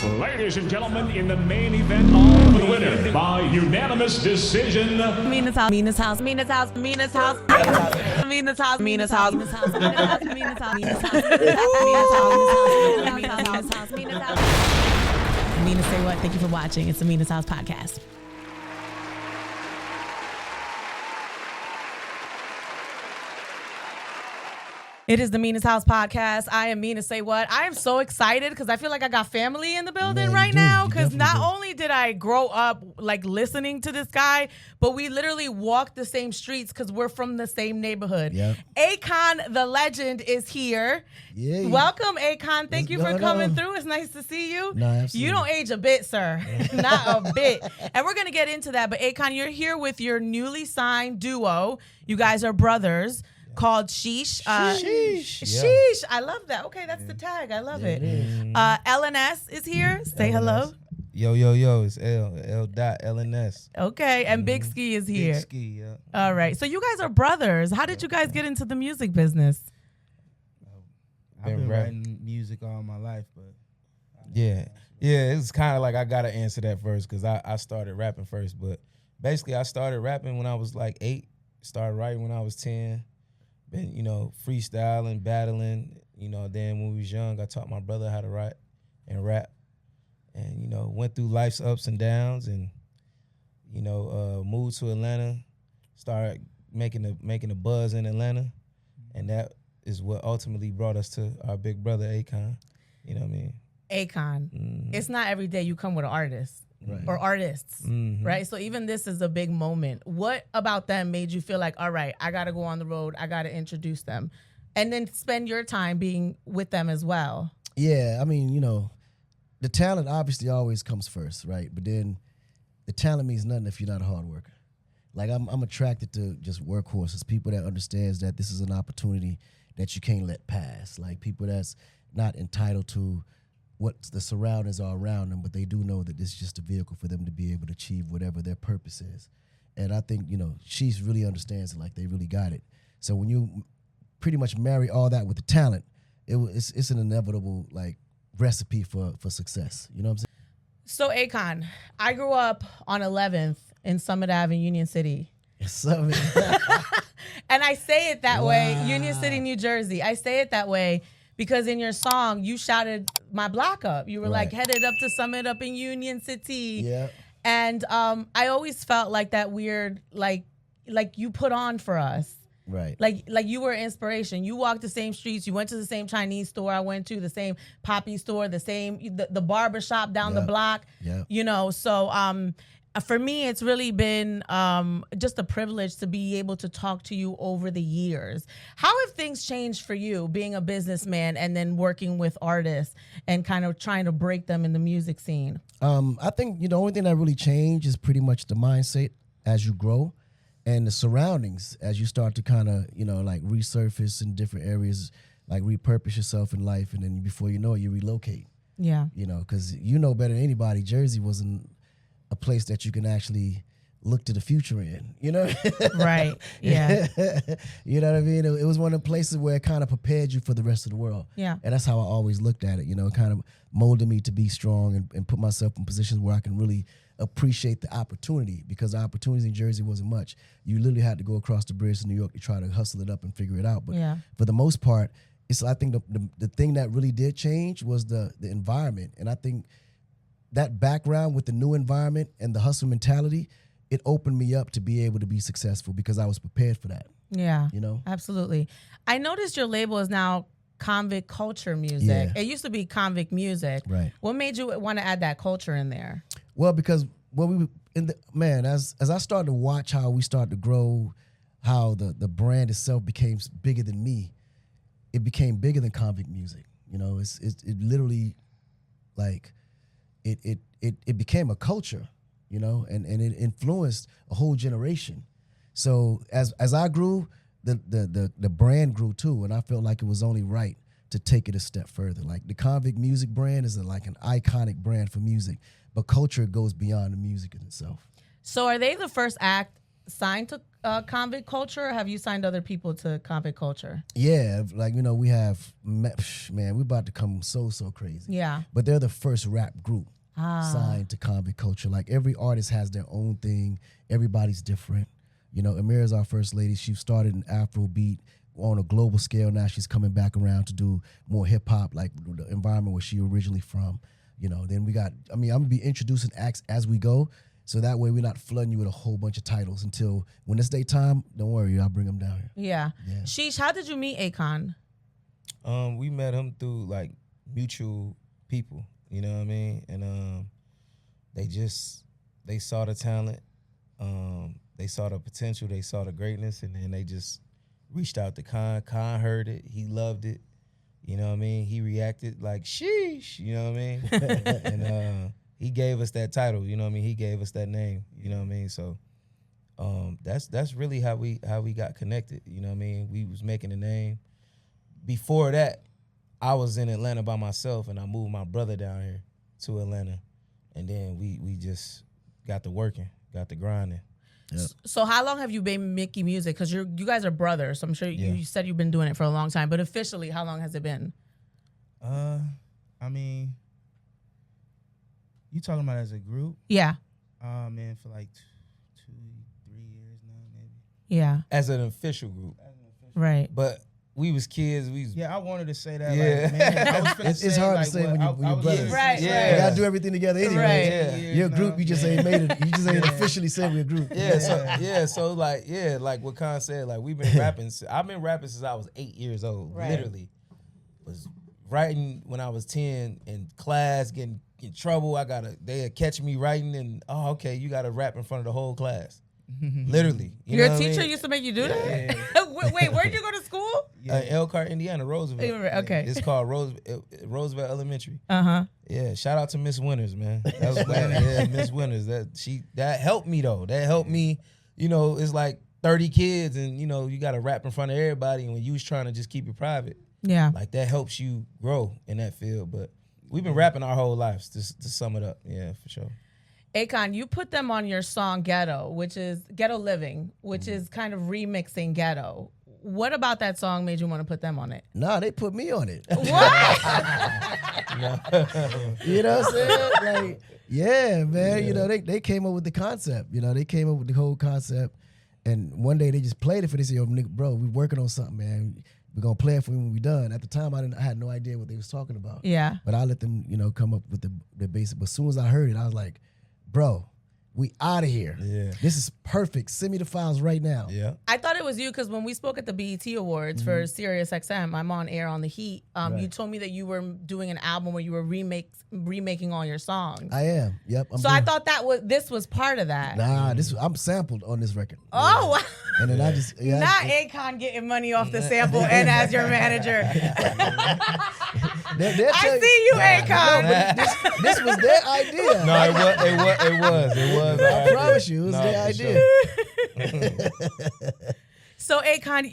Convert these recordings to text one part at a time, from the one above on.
Ladies and gentlemen, in the main event, all the winner by unanimous decision. Mina's house, Mina's house, Mina's house, Mina's house, Mina's house, Mina's house, Mina's house, Mina's house, Mina's house, Mina's house, Mina's house, Mina's house. Mina Say What? Thank you for watching. It's the Mina's House podcast. It is the Mina's House podcast. I am Mina Say What. I am so excited because I feel like I got family in the building right now. Because not only did I grow up like listening to this guy, but we literally walk the same streets because we're from the same neighborhood. Yep. Akon, the legend, is here. Yeah. Welcome, Akon. Thank you for coming through. It's nice to see you. No, absolutely. You don't age a bit, sir. Not a bit. And we're going to get into that. But Akon, you're here with your newly signed duo. You guys are brothers. Called Sheesh. Sheesh. Sheesh. I love that. Okay, that's the tag. I love it. LNS is here. Say hello. Yo, it's L dot LNS. Okay, and Big Ski is here. Big Ski, yeah. All right. So you guys are brothers. How did you guys get into the music business? I've been writing music all my life, but Yeah, it's kind of like I got to answer that first because I started rapping first. But basically, I started rapping when I was like 8, started writing when I was 10. Been, freestyling, battling, then when we was young, I taught my brother how to write and rap and, went through life's ups and downs and, moved to Atlanta, started making a buzz in Atlanta. And that is what ultimately brought us to our big brother, Akon. You know what I mean? Akon. Mm-hmm. It's not every day you come with an artist. Right. Or artists, right? So even this is a big moment. What about them made you feel like, all right, I got to go on the road, I got to introduce them, and then spend your time being with them as well? Yeah, I mean, the talent obviously always comes first, right? But then the talent means nothing if you're not a hard worker. Like I'm attracted to just workhorses, people that understands that this is an opportunity that you can't let pass. Like people that's not entitled to what the surroundings are around them, but they do know that this is just a vehicle for them to be able to achieve whatever their purpose is. And I think, Sheesh really understands it, like they really got it. So when you pretty much marry all that with the talent, it's an inevitable like recipe for success. You know what I'm saying? So Akon, I grew up on 11th in Summit Ave in Union City. Summit. And I say it that way, Union City, New Jersey. I say it that way because in your song, you shouted my block up. You were like, headed up to Summit up in Union City. Yeah. And I always felt like that weird, like you put on for us. Right. Like you were inspiration. You walked the same streets. You went to the same Chinese store I went to, the same poppy store, the barber shop down the block. Yeah. So for me, it's really been just a privilege to be able to talk to you over the years. How have things changed for you being a businessman and then working with artists and kind of trying to break them in the music scene? I think, the only thing that really changed is pretty much the mindset as you grow and the surroundings as you start to kind of, like resurface in different areas, like repurpose yourself in life. And then before you know it, you relocate. Yeah. Because better than anybody, Jersey wasn't a place that you can actually look to the future in, Right, yeah. You know what I mean? It was one of the places where it kind of prepared you for the rest of the world. Yeah. And that's how I always looked at it, it kind of molded me to be strong and put myself in positions where I can really appreciate the opportunity because the opportunities in Jersey wasn't much. You literally had to go across the bridge to New York to try to hustle it up and figure it out. But for the most part, I think the thing that really did change was the environment. And I think that background with the new environment and the hustle mentality, it opened me up to be able to be successful because I was prepared for that. Yeah, absolutely. I noticed your label is now Konvict Culture Music. Yeah. It used to be Konvict Muzik. Right. What made you want to add that culture in there? Well, because when as I started to watch how we started to grow, how the brand itself became bigger than me, it became bigger than Konvict Muzik. It literally like it became a culture, and it influenced a whole generation. So as I grew, the brand grew too, and I felt like it was only right to take it a step further. Like the Konvict Muzik brand is like an iconic brand for music, but culture goes beyond the music in itself. So are they the first act signed to Konvict Culture, or have you signed other people to Konvict Culture? Yeah, like, we have, man, we're about to come so crazy. Yeah. But they're the first rap group signed to Konvict Culture. Like, every artist has their own thing. Everybody's different. Amira's our first lady. She started an Afrobeat on a global scale. Now she's coming back around to do more hip hop, like the environment where she originally from. Then we got, I'm going to be introducing acts as we go. So that way we're not flooding you with a whole bunch of titles until when it's daytime, don't worry, I'll bring them down here. Yeah. Sheesh, how did you meet Akon? We met him through like mutual people, you know what I mean? And they saw the talent, they saw the potential, they saw the greatness, and then they just reached out to Kon. Kon heard it, he loved it, you know what I mean? He reacted like, sheesh, you know what I mean? And he gave us that title, you know what I mean? He gave us that name, you know what I mean? So that's really how we got connected, you know what I mean? We was making a name. Before that, I was in Atlanta by myself, and I moved my brother down here to Atlanta, and then we just got to working, got to grinding. Yep. So how long have you been making music? Because you guys are brothers, so I'm sure you said you've been doing it for a long time, but officially, how long has it been? I mean, you talking about as a group? Yeah. Man, for like 2-3 years now, maybe. Yeah. As an official group. Right. But we was kids. I wanted to say that. Yeah. Like, man, I was finna It's say, hard like, to say when what, you're brothers. Right, Yeah. You gotta do everything together anyway. Right. Yeah. You're a group, you just ain't made it. You just ain't officially said we're a group. So like what Kon said, like we've been rapping. I've been rapping since I was 8 years old. Right. Literally, was writing when I was 10 in class, getting in trouble. They'd catch me writing, and okay, you gotta rap in front of the whole class. Literally, Your know what I teacher mean? used to make you do that? Yeah. Wait, where'd you go to school? Elkhart, Indiana, Roosevelt. Okay. It's called Roosevelt Elementary. Uh-huh. Yeah, shout out to Miss Winters, man. That was bad. Miss Winters. That helped me though. That helped me. It's like 30 kids, and you got to rap in front of everybody. And when you was trying to just keep it private, like that helps you grow in that field. But we've been rapping our whole lives. To sum it up, yeah, for sure. Akon, you put them on your song Ghetto, which is Ghetto Living, which is kind of remixing Ghetto. What about that song made you want to put them on it? Nah, they put me on it. What? You know what I'm saying? Like, yeah, man. They came up with the concept. They came up with the whole concept. And one day they just played it for this. Yo, nigga, bro, we working on something, man. We're gonna play it for you when we done. At the time, I had no idea what they was talking about. Yeah. But I let them, come up with the basic. But as soon as I heard it, I was like, bro, we out of here. Yeah. This is perfect. Send me the files right now. Yeah. I thought it was you because when we spoke at the BET Awards for Sirius XM, I'm on air on The Heat. You told me that you were doing an album where you were remaking all your songs. I am. Yep. I thought this was part of that. Nah, I'm sampled on this record. Oh, wow. And then I just Not Akon getting money off the sample and as your manager. I see you, Akon. No, this was their idea. No, it was. I promise you, it was their idea. So Akon,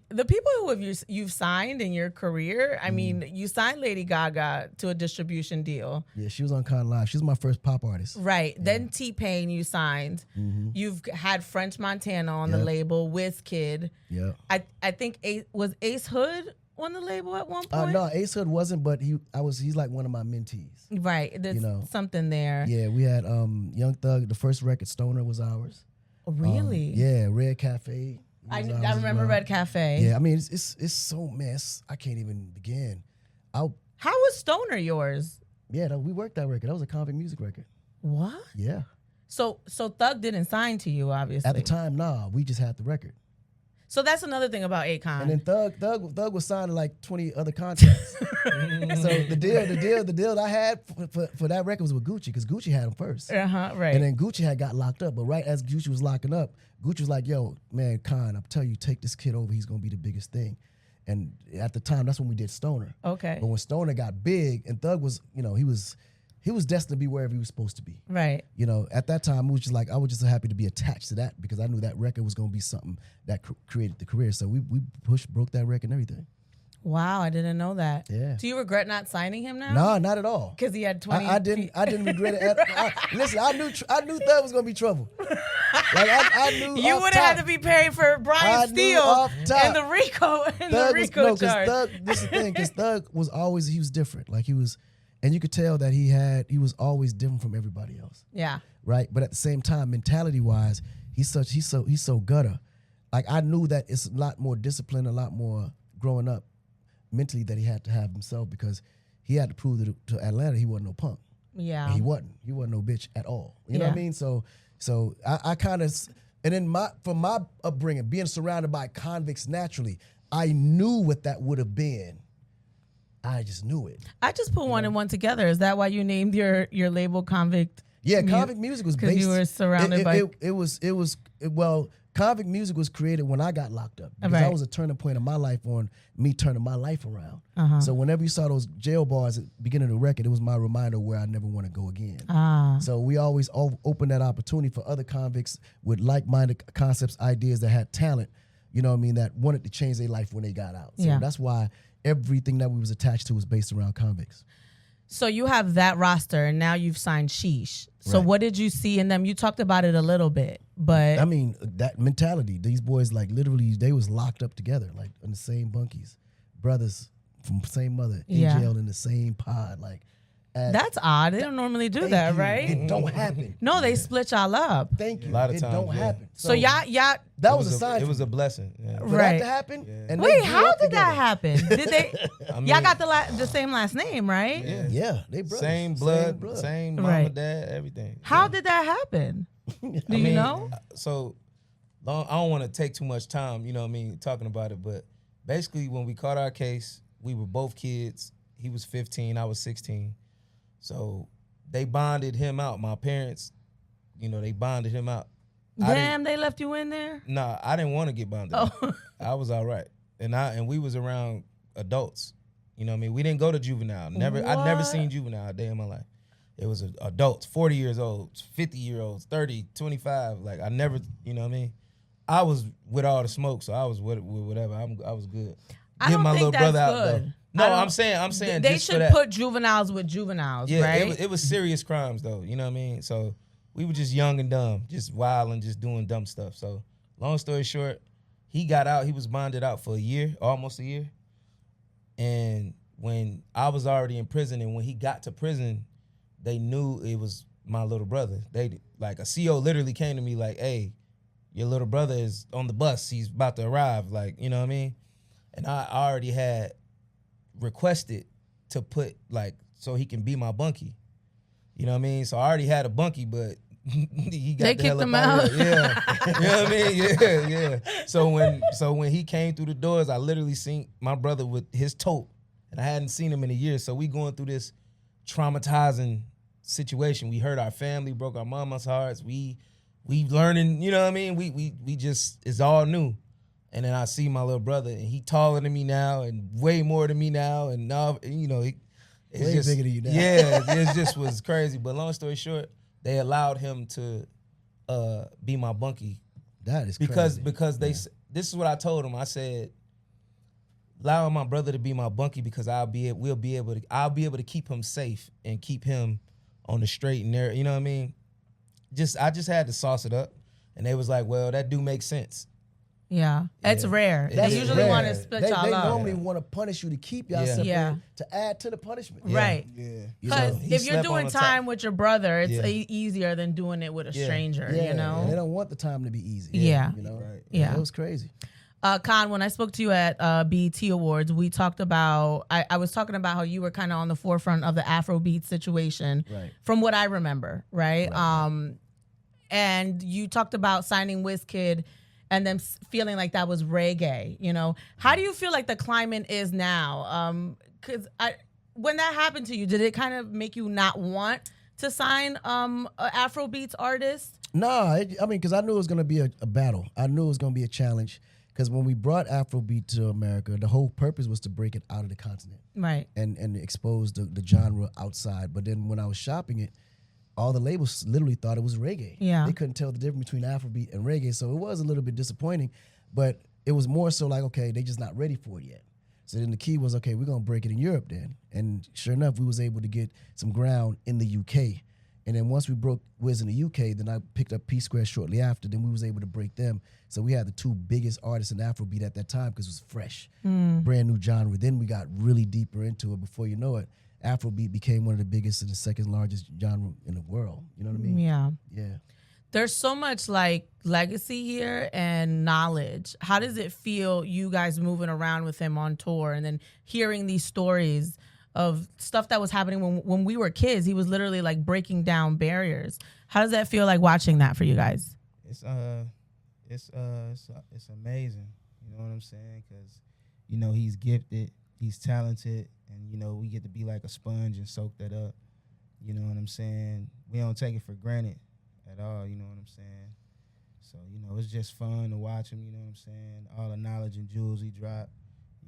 the people who you've signed in your career. I mean, you signed Lady Gaga to a distribution deal. Yeah, she was on Con Live. She was my first pop artist. Right. Yeah. Then T-Pain you signed. You've had French Montana on the label, WizKid. Yeah. I think was Ace Hood on the label at one point? No, Ace Hood wasn't, but he's like one of my mentees. Right. There's something there. Yeah, we had Young Thug, the first record, Stoner, was ours. Really? Yeah, Red Cafe. I remember Red Cafe. Yeah, I mean, it's so mess. I can't even begin. How was Stoner yours? Yeah, we worked that record. That was a Konvict Muzik record. What? Yeah. So Thug didn't sign to you, obviously. At the time, nah. We just had the record. So that's another thing about Akon. And then Thug was signing like 20 other contracts. So the deal that I had for that record was with Gucci, because Gucci had him first. Right. And then Gucci got locked up. But right as Gucci was locking up, Gucci was like, yo, man, Kon, I'm telling you, take this kid over. He's going to be the biggest thing. And at the time, that's when we did Stoner. Okay. But when Stoner got big, and Thug was, he was destined to be wherever he was supposed to be. Right. At that time, it was just like, I was just happy to be attached to that, because I knew that record was going to be something that created the career. So we broke that record and everything. Wow, I didn't know that. Yeah. Do you regret not signing him now? No, not at all. Because he had 20. I didn't regret it. Listen, I knew Thug was going to be trouble. Like I knew You would have had to be paying for Brian Steele and the Rico charge. Thug, this is the thing, because Thug was always, he was different. Like he was, and you could tell that he was always different from everybody else. Yeah. Right. But at the same time, mentality wise, he's so gutter. Like I knew that it's a lot more discipline, a lot more growing up mentally that he had to have himself, because he had to prove to Atlanta he wasn't no punk. Yeah. And he wasn't no bitch at all. You know what I mean? So I kind of, and then from my upbringing, being surrounded by convicts naturally, I knew what that would have been. I just knew it. I just put one and one together. Is that why you named your label Konvict? Yeah, Konvict Muzik was based. Because you were surrounded by. Well, Konvict Muzik was created when I got locked up. Because that was a turning point in my life on me turning my life around. So whenever you saw those jail bars at the beginning of the record, it was my reminder where I never want to go again. So we always open that opportunity for other convicts with like-minded concepts, ideas that had talent, you know what I mean, that wanted to change their life when they got out. So that's why everything that we was attached to was based around convicts. So you have that roster, and now you've signed Sheesh. So what did you see in them? You talked about it a little bit, but... I mean, that mentality, these boys, like, literally, they was locked up together, like, in the same bunkies. Brothers from the same mother, in jail in the same pod, like... That's odd. They don't normally do that, right? It don't happen. No, they split y'all up. Thank you. A lot of times, it don't happen. So y'all... That was a sign. It was a blessing. Yeah. For that to happen. And wait, how did that happen? Did they? I mean, y'all got the same last name, right? Yeah, they brothers. Same blood, same mama, dad, everything. How did that happen? Do you know? So, I don't want to take too much time, you know what I mean, talking about it, but basically when we caught our case, we were both kids. He was 15, I was 16. So they bonded him out. My parents, you know, they bonded him out. Damn, they left you in there? Nah, I didn't want to get bonded. Oh. I was all right. And we was around adults. You know what I mean? We didn't go to juvenile. I'd never seen juvenile a day in my life. It was adults, 40 years old, 50-year-olds, 30, 25. Like I never, you know what I mean? I was with all the smoke, so I was with whatever. I was good. I don't think that's good. No, I'm saying they just should put juveniles with juveniles, right? It was serious crimes though, you know what I mean? So we were just young and dumb, just wild and just doing dumb stuff. So long story short, he got out, he was bonded out for a year, almost a year. And when I was already in prison, and when he got to prison, they knew it was my little brother. They like a CO literally came to me like, hey, your little brother is on the bus, he's about to arrive, like, you know what I mean? And I already had requested to put like so he can be my bunkie. You know what I mean? So I already had a bunkie, but he got they the kicked hell him up out. Yeah. You know what I mean? Yeah. So when he came through the doors, I literally seen my brother with his tote, and I hadn't seen him in a year. So we going through this traumatizing situation. We hurt our family, broke our mama's hearts. We learning, you know what I mean? We just, it's all new. And then I see my little brother, and he taller than me now, and way more than me now, and now, you know, it's way just bigger than you now. Yeah, it just was crazy. But long story short, they allowed him to be my bunkie. That is because crazy. this is what I told him. I said, allowing my brother to be my bunkie because I'll be able to keep him safe and keep him on the straight and narrow. You know what I mean? I just had to sauce it up, and they was like, well, that do make sense. Yeah, it's rare. They usually want to split y'all up. They normally want to punish you to keep y'all separate, to add to the punishment. Right. Yeah. Because if you're doing time with your brother, it's easier than doing it with a stranger, you know? And they don't want the time to be easy. Yeah. You know? Right. Yeah. It was crazy. Con, when I spoke to you at BET Awards, we talked about, I was talking about how you were kind of on the forefront of the Afrobeats situation, from what I remember, right? And you talked about signing WizKid and them feeling like that was reggae, you know? How do you feel like the climate is now? Because when that happened to you, did it kind of make you not want to sign an Afrobeats artist? No, I mean, because I knew it was going to be a battle. I knew it was going to be a challenge. Because when we brought Afrobeat to America, the whole purpose was to break it out of the continent. Right. And expose the genre outside. But then when I was shopping it, all the labels literally thought it was reggae. Yeah. They couldn't tell the difference between Afrobeat and reggae, so it was a little bit disappointing, but it was more so like, okay, they just not ready for it yet. So then the key was, okay, we're gonna break it in Europe then. And sure enough, we was able to get some ground in the UK. And then once we broke Wiz in the UK, then I picked up P Square shortly after. Then we was able to break them. So we had the two biggest artists in Afrobeat at that time because it was fresh, brand new genre. Then we got really deeper into it. Before you know it, Afrobeat became one of the biggest and the second largest genre in the world. You know what I mean? Yeah. Yeah. There's so much like legacy here and knowledge. How does it feel, you guys moving around with him on tour and then hearing these stories of stuff that was happening when we were kids? He was literally like breaking down barriers. How does that feel like watching that for you guys? It's amazing. You know what I'm saying? Because, you know, he's gifted, he's talented, and, you know, we get to be like a sponge and soak that up. You know what I'm saying? We don't take it for granted at all, you know what I'm saying? So, you know, it's just fun to watch him, you know what I'm saying? All the knowledge and jewels he dropped,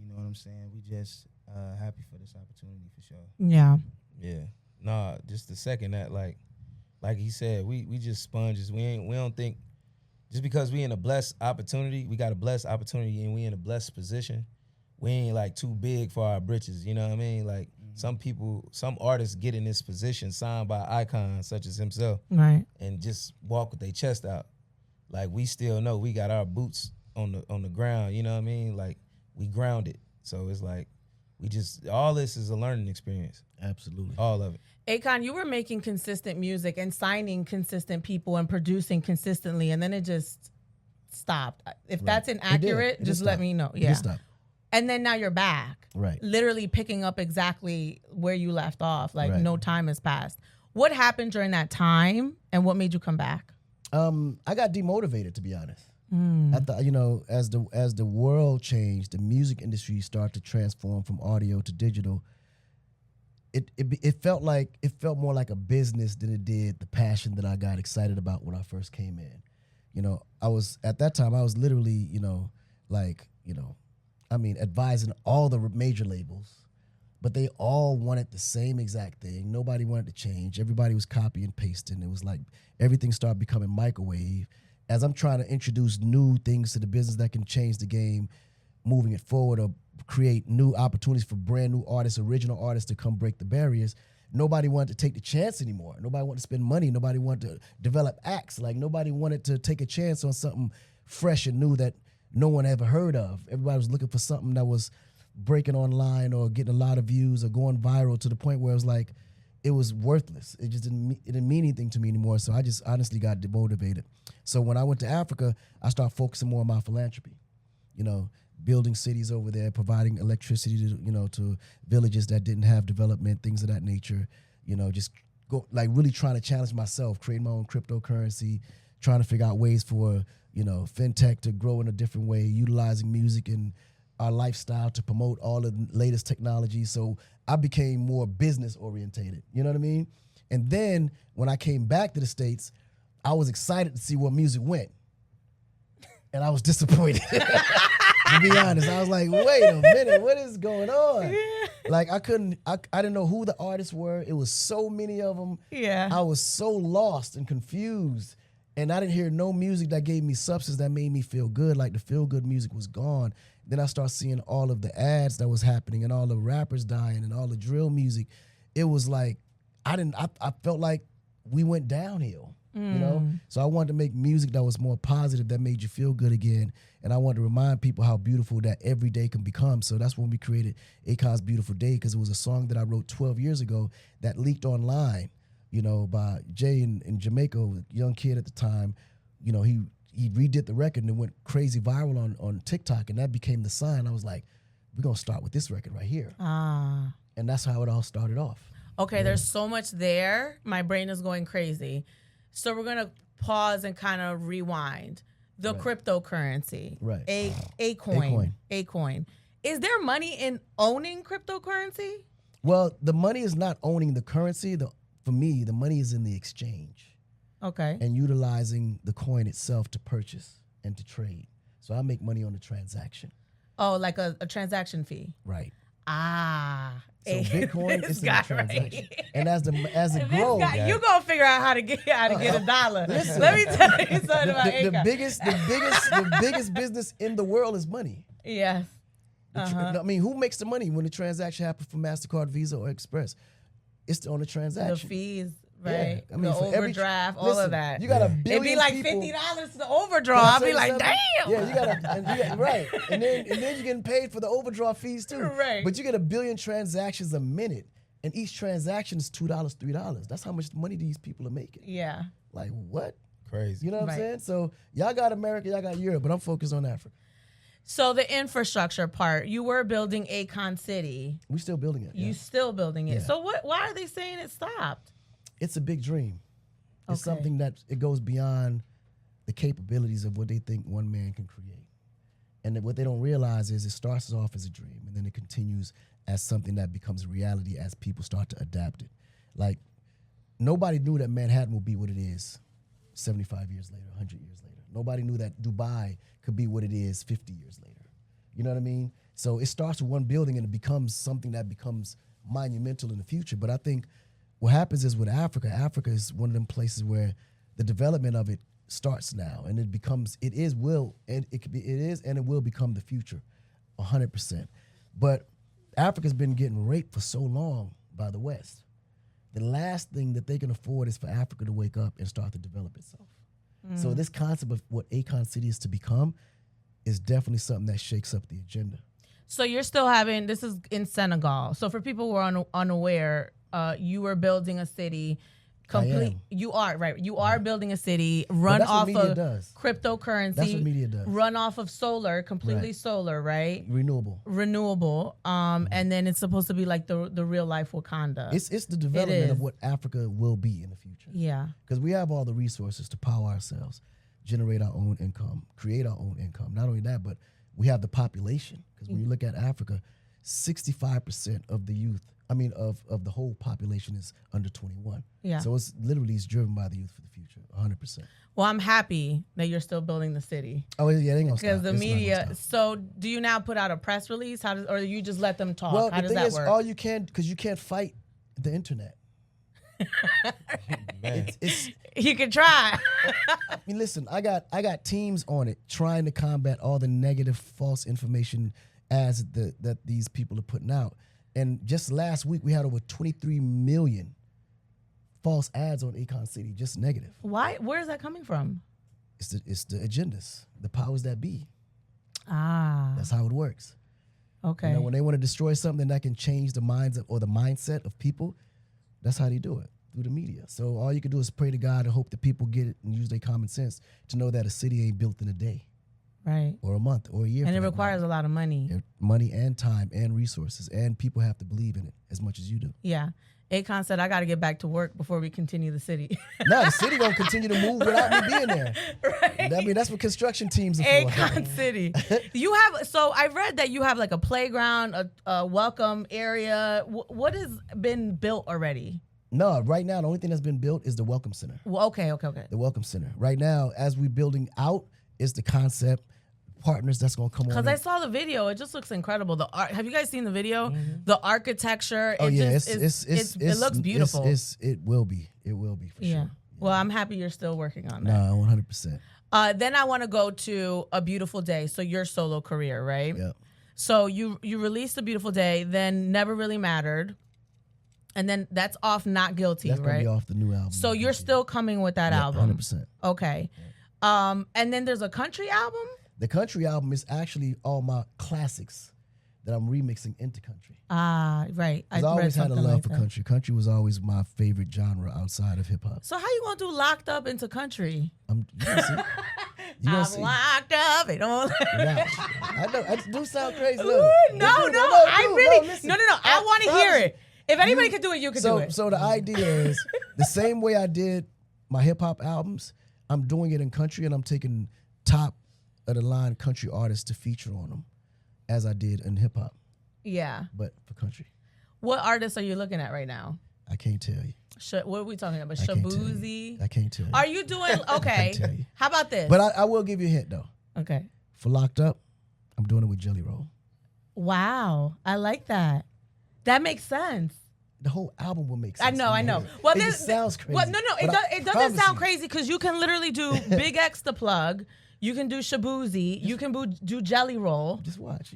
you know what I'm saying? We just happy for this opportunity for sure. Yeah. Yeah. Nah, just to second that, like he said, we just sponges. We don't think just because we in a blessed opportunity, we got a blessed opportunity and we in a blessed position, we ain't like too big for our britches, you know what I mean? Like some artists get in this position signed by icons such as himself, right, and just walk with their chest out. Like we still know we got our boots on the ground, you know what I mean? Like we grounded. So it's like all this is a learning experience. Absolutely. All of it. Akon, you were making consistent music and signing consistent people and producing consistently, and then it just stopped. If that's inaccurate, just let me know. Yeah. And then now you're back. Right. Literally picking up exactly where you left off. Like no time has passed. What happened during that time and what made you come back? I got demotivated, to be honest. I thought, you know, as the world changed, the music industry started to transform from audio to digital. It felt more like a business than it did the passion that I got excited about when I first came in. You know, at that time I was literally, advising all the major labels, but they all wanted the same exact thing. Nobody wanted to change. Everybody was copy and pasting. It was like everything started becoming microwave. As I'm trying to introduce new things to the business that can change the game, moving it forward or create new opportunities for brand new artists, original artists to come break the barriers, nobody wanted to take the chance anymore. Nobody wanted to spend money. Nobody wanted to develop acts. Like nobody wanted to take a chance on something fresh and new that no one ever heard of. Everybody was looking for something that was breaking online or getting a lot of views or going viral to the point where it was like, it was worthless. It didn't mean anything to me anymore. So I just honestly got demotivated. So when I went to Africa, I started focusing more on my philanthropy, you know, building cities over there, providing electricity to villages that didn't have development, things of that nature, you know, just really trying to challenge myself, create my own cryptocurrency, trying to figure out ways for, you know, fintech to grow in a different way, utilizing music and our lifestyle to promote all the latest technology. So I became more business orientated, you know what I mean? And then when I came back to the States, I was excited to see where music went. And I was disappointed. To be honest, I was like, wait a minute, what is going on? Like I didn't know who the artists were. It was so many of them. Yeah. I was so lost and confused. And I didn't hear no music that gave me substance that made me feel good. Like the feel good music was gone. Then I started seeing all of the ads that was happening and all the rappers dying and all the drill music. It was like, I felt like we went downhill, you know? So I wanted to make music that was more positive, that made you feel good again. And I wanted to remind people how beautiful that every day can become. So that's when we created Akon's Beautiful Day, because it was a song that I wrote 12 years ago that leaked online, you know, by Jay in Jamaica, a young kid at the time. You know, he redid the record and it went crazy viral on TikTok, and that became the sign. I was like, we're going to start with this record right here. And that's how it all started off. Okay, there's so much there. My brain is going crazy. So we're going to pause and kind of rewind. The cryptocurrency. Right. Acoin. Is there money in owning cryptocurrency? Well, the money is not owning the currency. For me, the money is in the exchange. Okay. And utilizing the coin itself to purchase and to trade. So I make money on the transaction. Oh, like a transaction fee. Right. So Bitcoin is in the transaction. Right. And as it grows, you gonna figure out how to get a dollar. Listen, let me tell you something about the biggest business in the world is money. Yes. I mean, who makes the money when the transaction happens for MasterCard, Visa, or Express? It's on the transaction. The fees. right? I mean, the for every- overdraft, all listen, of that. You got a It'd billion be like people. $50 to the overdraw. I'd be like, damn. Yeah, you gotta right, and then you're getting paid for the overdraft fees too. Right. But you get a billion transactions a minute, and each transaction is $2, $3. That's how much money these people are making. Yeah. Like what? Crazy. You know what I'm saying? So y'all got America, y'all got Europe, but I'm focused on Africa. So the infrastructure part, you were building Akon City. We still building it. You still building it. Yeah. So why are they saying it stopped? It's a big dream. It's Okay. something that it goes beyond the capabilities of what they think one man can create. And that what they don't realize is it starts off as a dream and then it continues as something that becomes a reality as people start to adapt it. Like, nobody knew that Manhattan would be what it is 75 years later, 100 years later. Nobody knew that Dubai could be what it is 50 years later. You know what I mean? So it starts with one building and it becomes something that becomes monumental in the future. But I think what happens is with Africa is one of them places where the development of it starts now and it becomes, it will become the future 100%. But Africa's been getting raped for so long by the West. The last thing that they can afford is for Africa to wake up and start to develop itself. So this concept of what Akon City is to become is definitely something that shakes up the agenda. So you're still having, this is in Senegal. So for people who are unaware, you were building a city. You are, right. You are building a city, run off of cryptocurrency. That's what media does. Run off of solar, completely Right. solar, right? Renewable. And then it's supposed to be like the real life Wakanda. It's the development of what Africa will be in the future. Yeah. Because we have all the resources to power ourselves, generate our own income, create our own income. Not only that, but we have the population. Because when you look at Africa, 65% of the youth, of the whole population is under 21. Yeah. So it's driven by the youth for the future, 100%. Well, I'm happy that you're still building the city. Oh, yeah, they ain't gonna stop. Because the It's not gonna media. stop. So do you now put out a press release? Or you just let them talk? Well, How the does thing that is, work? all you can, because you can't fight the internet. Man. You can try. Listen, I got teams on it trying to combat all the negative, false information that these people are putting out. And just last week, we had over 23 million false ads on Akon City, just negative. Why? Where is that coming from? It's the agendas, the powers that be. Ah. That's how it works. Okay. You know, when they want to destroy something that can change the minds or the mindset of people, that's how they do it, through the media. So all you can do is pray to God and hope that people get it and use their common sense to know that a city ain't built in a day. Right. Or a month or a year. And it requires a lot of money. Money and time and resources. And people have to believe in it as much as you do. Yeah. Akon said, I got to get back to work before we continue the city. No, the city going to continue to move without me being there. Right. That's what construction teams are for. Akon City. So I read that you have like a playground, a welcome area. What has been built already? No, right now, the only thing that's been built is the Welcome Center. Well, okay. The Welcome Center. Right now, as we're building out, is the concept, partners that's going to come on. Because I saw the video. It just looks incredible. The art. Have you guys seen the video? Mm-hmm. The architecture. It looks beautiful. It will be. It will be for sure. Yeah. Well, I'm happy you're still working on that. No, 100%. Then I want to go to A Beautiful Day. So your solo career, right? Yeah. So you released A Beautiful Day, then Never Really Mattered. And then that's off Not Guilty, that's right? That's going to be off the new album. So you're still coming with that album? 100%. Okay. Yeah. And then there's a country album? The country album is actually all my classics that I'm remixing into country. Ah, right. I always had a love for country. Country was always my favorite genre outside of hip hop. So how you gonna do Locked Up into country? I'm locked up. It don't. I know. I do sound crazy. No. I want to hear it. If anybody can do it, you can do it. So the idea is the same way I did my hip hop albums, I'm doing it in country, and I'm taking top of the line country artists to feature on them, as I did in hip hop. Yeah. But for country. What artists are you looking at right now? I can't tell you. What are we talking about? Shabuzi? I can't tell you. Are you doing okay? How about this? But I will give you a hint though. Okay. For Locked Up, I'm doing it with Jelly Roll. Wow, I like that. That makes sense. The whole album will make sense. I know. Well, it just sounds crazy. Well, it doesn't sound crazy because you can literally do Big X the Plug. You can do Shabuzi. You can do Jelly Roll. Just watch.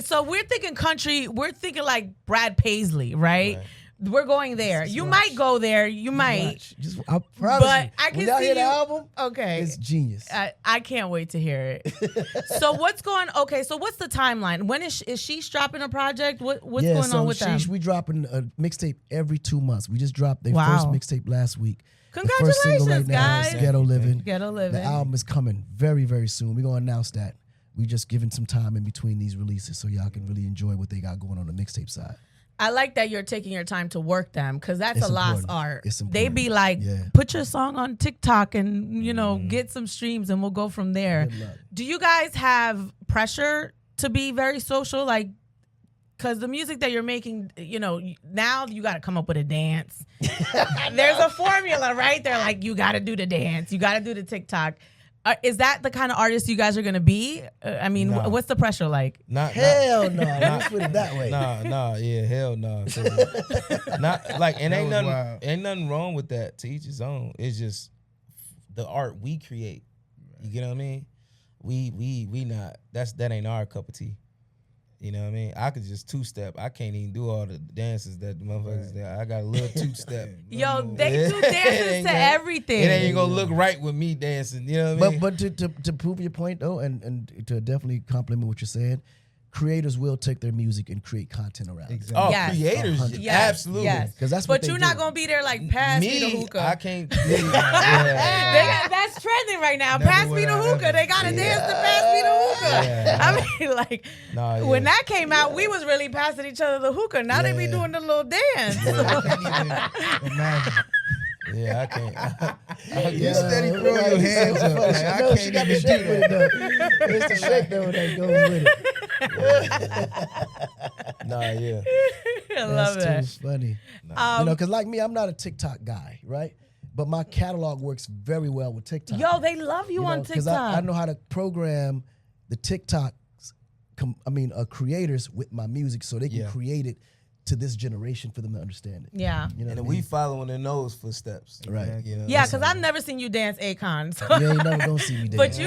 So we're thinking country. We're thinking like Brad Paisley, right? We're going there. You might go there. You might. I promise But you. I can when y'all see hear the you- album, Okay. it's genius. I can't wait to hear it. So what's going? Okay, so what's the timeline? When is Sheesh dropping a project? What's going on with them? Sheesh, we dropping a mixtape every 2 months. We just dropped their Wow. first mixtape last week. Congratulations, the first single right now guys. is Ghetto Living. Ghetto Living. The album is coming very, very soon. We're gonna announce that. We just giving some time in between these releases so y'all can really enjoy what they got going on the mixtape side. I like that you're taking your time to work them because that's It's a lost important. art. It's They important. be like, Yeah. put your song on TikTok and get some streams and we'll go from there. Good luck. Do you guys have pressure to be very social? Like, because the music that you're making, now you got to come up with a dance. There's a formula, right? They're like, you got to do the dance. You got to do the TikTok. Is that the kind of artist you guys are going to be? Nah. What's the pressure like? Hell no. Let's put it that way. Hell no. Not like, and That ain't was nothing, wild. ain't nothing wrong with that. To each his own. It's just the art we create. You get what I mean? We not. That ain't our cup of tea. You know what I mean? I could just two-step. I can't even do all the dances that the motherfuckers do. I got a little two-step. Yo, they Yeah. do It dances ain't to gonna- everything. It ain't gonna look right with me dancing. You know what I mean? But to prove your point though, and to definitely compliment what you're saying, creators will take their music and create content around it. Exactly. Oh, Yes. creators, 100. Yes, absolutely. yes. 'Cause that's what But they you're do. not gonna be there like pass me the hookah. I can't. That's trending right now. Never Pass me would the I hookah. ever. They gotta dance to pass me the hookah. Yeah. I mean, like Nah, when yeah. that came out, we was really passing each other the hookah. Now they be Yeah. doing the little dance. I can't even imagine. Yeah, I can't. You steady throwing your hands up. Like, I No, can't she got the even shake do with it. it though. It's the shake though that goes with it. Nah, yeah. I love that. That's too funny. Because like me, I'm not a TikTok guy, right? But my catalog works very well with TikTok. Yo, they love you on Because TikTok. I know how to program the TikToks, creators with my music so they can Yeah. create it to this generation for them to understand it. Yeah. You know And what I we mean? following in those footsteps. Right. You know, Yeah, because I've never seen you dance Akon. So. You ain't never gonna see me dance.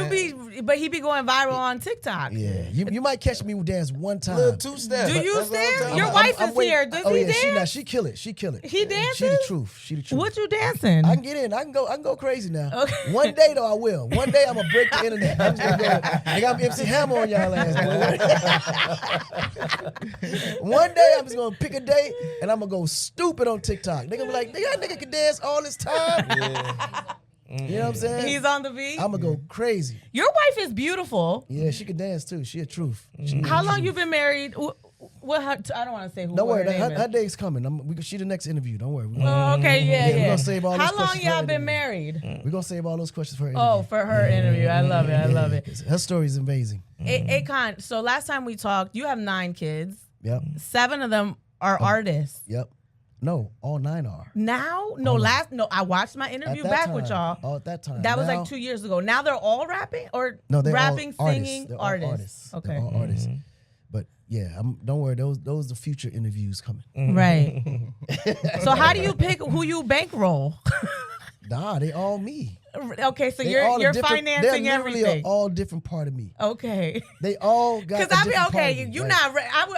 But he be going viral on TikTok. Yeah, you might catch me dance one time. little two-step. Do you That's what I'm stand? talking Your about. wife is here. Does he dance? She kill it. She kill it. He She the dances? truth. She the truth. What you dancing? I can get in. I can go crazy now. Okay. One day though, I will. One day I'm gonna break the internet. I'm just gonna go. I got MC Hammer on y'all ass. One day I'm just gonna pick a day and I'm gonna go stupid on TikTok. They gonna be like, that nigga can dance all this time. You know what I'm saying? He's on the beat. I'm gonna go crazy. Your wife is beautiful. Yeah, she can dance too. She a truth. How long you been married? What? I don't want to say who. Don't what worry, her name her is. day's coming. She the next interview. Don't worry. Oh, okay, yeah. we're gonna save all those How long questions for y'all her been interview. married? We're gonna save all those questions for her interview. Oh, for her interview. I love it. I love it. Her story is amazing. Akon, so last time we talked, you have 9 kids. Yep. 7 of them are artists. Yep. No, all 9 are. Now? I watched my interview At that back time. with y'all. Oh, at that time. That was Now- like 2 years ago. Now they're all rapping or No, they're rapping, all artists. singing, They're all artists. They're Okay. all artists. But yeah, don't worry. Those are the future interviews coming. Right. So how do you pick who you bankroll? Nah, they all me. Okay, so They you're all a different- financing they're literally everything. all different part of me. Okay. They all got. Because I mean, a different part okay, of me, you right? not.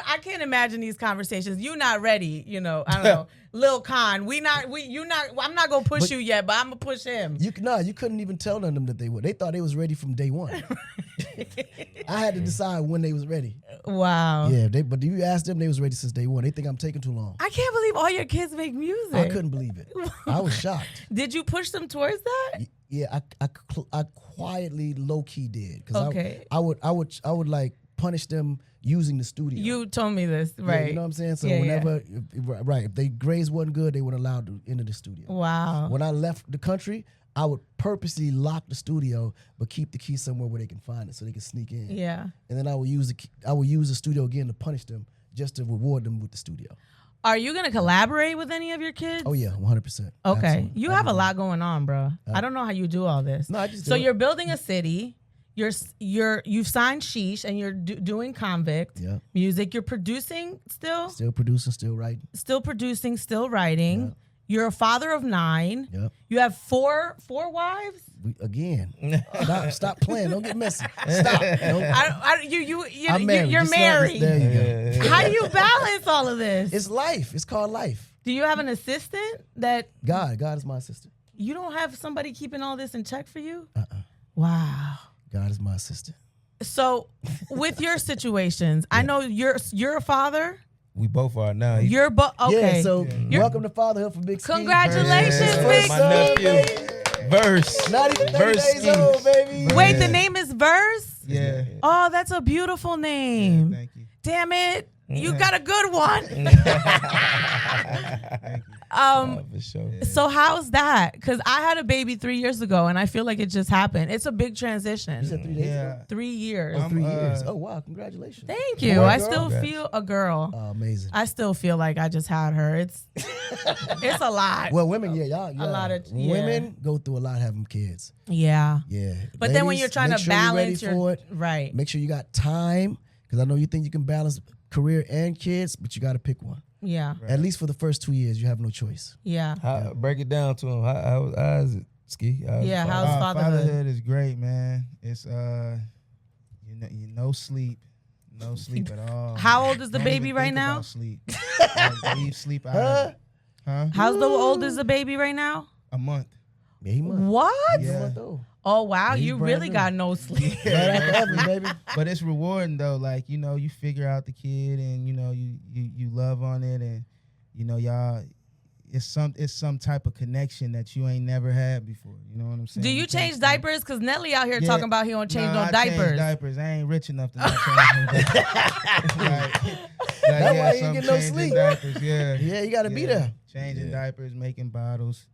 I can't imagine these conversations. You not ready. I don't know. Lil Con, I'm not gonna push But- you yet, but I'm gonna push him. You couldn't even tell none of them that they were. They thought they was ready from day one. I had to decide when they was ready. Wow. Yeah, but you asked them, they was ready since day one. They think I'm taking too long. I can't believe all your kids make music. I couldn't believe it. I was shocked. Did you push them towards that? Yeah, I quietly low key did because Okay. I would like punish them using the studio. You told me this, Yeah, right? you know what I'm saying? So Yeah, whenever if they grades wasn't good, they weren't allowed to enter the studio. Wow. When I left the country, I would purposely lock the studio, but keep the key somewhere where they can find it so they can sneak in. Yeah. And then I would use the studio again to punish them, just to reward them with the studio. Are you gonna collaborate with any of your kids? Oh yeah, 100%. Okay. Absolutely. You have a lot going on, bro. I don't know how you do all this. No, I just So do it. you're building a city. You've signed Sheesh and you're doing Konvict Yeah. music. You're producing still Still producing, still writing. producing, still writing. Yeah. You're a father of 9. Yep. You have four wives. Stop playing. Don't get messy. Stop. Don't- I'm married. You're Just like married. this. There you go. How do you balance all of this? It's life. It's called life. Do you have an assistant that God is my assistant. you don't have somebody keeping all this in check for you? Uh-uh. Wow. God is my assistant. So, with your situations, I know you're a father. We both are now. You're okay. Yeah, so welcome to Fatherhood for Big Ski. Congratulations, Yeah. Big My Ski. nephew. Verse. Not even 30 Verse days old, baby. Wait, the name is Verse? Yeah. Oh, that's a beautiful name. Thank you. Damn it. You got a good one. For sure. So how's that? Because I had a baby 3 years ago, and I feel like it just happened. It's a big transition. You said 3 days ago? 3 years. Oh, 3 years. Oh, wow. Congratulations. Thank you. Boy, I girl? still Congrats. feel a girl. Oh, amazing. I still feel like I just had her. It's a lot. Well, women, y'all. A lot of women go through a lot having kids. Yeah. Yeah. But then when Ladies, you're trying make to sure you're ready balance your for it. right. Make sure you got time, because I know you think you can balance career and kids, but you got to pick one. Yeah. At least for the first 2 years, you have no choice. Yeah. Break it down to him. How is it, Ski? Yeah, how's fatherhood? Fatherhood is great, man. It's no sleep. No sleep at all. How old is the Don't baby even right think now? about sleep. Like, leave sleep out of it. Huh? How's the old is the baby right now? A month. Yeah, he must. What? Yeah. Month old. Oh wow, He's you brand really new. got no sleep. Right after Evan, baby. But it's rewarding though. Like, you figure out the kid and you love on it, and y'all it's some type of connection that you ain't never had before. You know what I'm saying? Do you change can't- diapers? Because Nelly out here Yeah. talking about he don't change Nah, no I change diapers. diapers. I ain't rich enough to not change no diapers. That's why you so I'm get no changing sleep. Diapers, yeah. Yeah, you got to be there. Changing diapers, making bottles,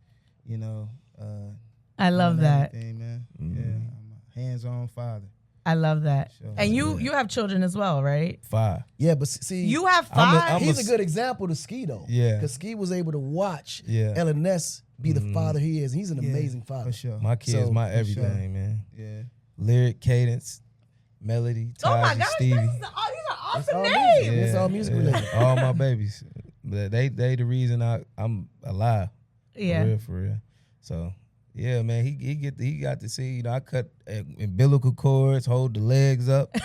I love doing that. everything, man. Yeah, I'm a hands-on father. I love that. Sure. And you have children as well, right? 5. Yeah, but see, You have I'm a- 5. I'm he's a good example to Ski, though. Yeah. Because Ski was able to watch Yeah. Ellen Ness be the father he is. He's an amazing father. For sure. My kids, So, my for everything, sure. man. Yeah. Lyric, cadence, melody, Oh my Taj, gosh, Stevie. these are It's awesome all names. music. It's all music related. All my babies. But they the reason I'm alive. Yeah. For real. So yeah, man, he got to see, I cut umbilical cords, hold the legs up,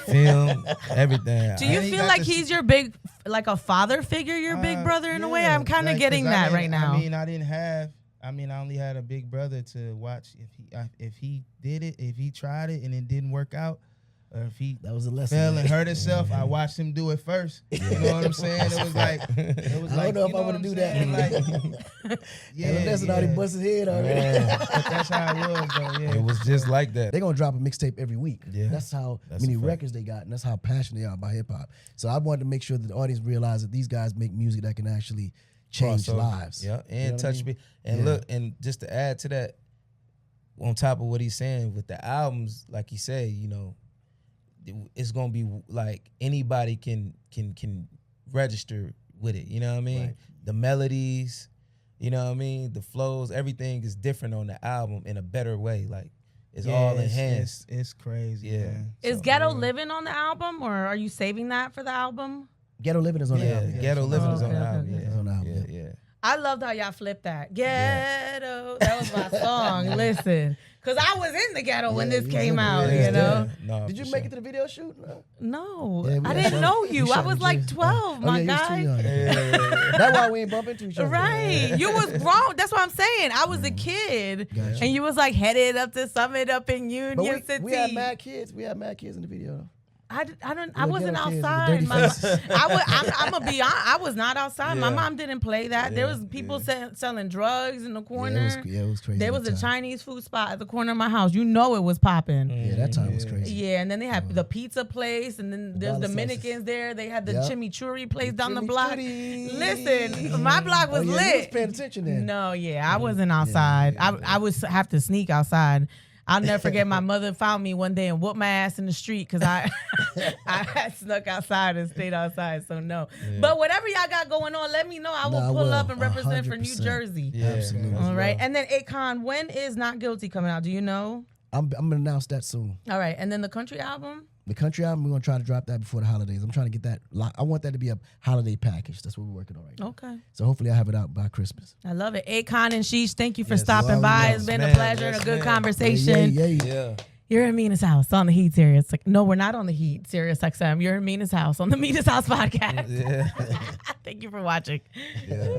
film, everything. Do you And he feel got like to he's your big, like a father figure, your big brother in a way? Yeah, I'm kind of like, getting 'cause I that didn't- right now. I only had a big brother to watch if he did it, if he tried it and it didn't work out, or if he That was a lesson. fell man. and hurt himself, I watched him do it first. You know what I'm saying? It was like, I don't know if I want to do that. Like, Ellen Ness already bust his head already. Yeah. But that's how it was, though. Yeah, It was just like that. They're going to drop a mixtape every week. Yeah. That's how That's many a fact. records they got, and that's how passionate they are about hip-hop. So I wanted to make sure that the audience realized that these guys make music that can actually change Crossover. lives. Yeah, and You know what I touch mean? me. And Yeah. look, and just to add to that, on top of what he's saying with the albums, like he said, it's gonna be like anybody can register with it. You know what I mean? Right. The melodies, you know what I mean? The flows, everything is different on the album in a better way. Like it's all enhanced. It's crazy. Yeah. Man. Is So, Ghetto yeah. Living on the album, or are you saving that for the album? Ghetto Living is on the Yeah, album. Ghetto Living is on okay, the okay, album. okay. It's on the album, Yeah, yeah. I loved how y'all flipped that. Ghetto. That was my song. Listen. Because I was in the ghetto when Yeah, this you came was in out, it. you Yeah. know? No, Did you for make sure. it to the video shoot? No. No. Yeah, we I got didn't shot- know we you. shot I in was like Jersey. 12, my yeah, you was too guy. young. Yeah. That's why we ain't bump into each other. Right. You was grown. That's what I'm saying. I was a kid. Gotcha. And you was like headed up to Summit up in Union But City. we had mad kids. We had mad kids in the video. I The wasn't ghetto kids with the outside. dirty My, faces. I'm gonna be honest. I was not outside. My Yeah. mom didn't play that. There Yeah, was people selling drugs in the corner. Yeah, it was crazy. There that was a time. Chinese food spot at the corner of my house. You know it was popping. Yeah, that time was crazy. Yeah, and then they had the pizza place, and then there's dollar Dominicans sauces. there. They had the Yep. chimichurri place down the block. Chimichurri. Listen, my block was Oh, yeah, lit. you was paying attention then. No, yeah, I wasn't outside. I would have to sneak outside. I'll never forget my mother found me one day and whooped my ass in the street because I had snuck outside and stayed outside. So no. But whatever y'all got going on, let me know. I will Nah, I pull will. up and represent for New 100%. Jersey. Yeah. Absolutely. All right. And then Akon, when is Not Guilty coming out? Do you know? I'm gonna announce that soon. All right. And then the country album? The country album, we're gonna try to drop that before the holidays. I'm trying to get that. I want that to be a holiday package. That's what we're working on right now. Okay. So hopefully I have it out by Christmas. I love it. Akon and Sheesh, thank you for Yes, stopping well, by. yes, It's been ma'am. a pleasure and Yes, a good ma'am. conversation. Yeah. Yeah. You're in Mina's house on the Heat Sirius. Like, no, we're not on the Heat Sirius XM. You're in Mina's house on the Mina's House podcast. Yeah. Thank you for watching. Yeah.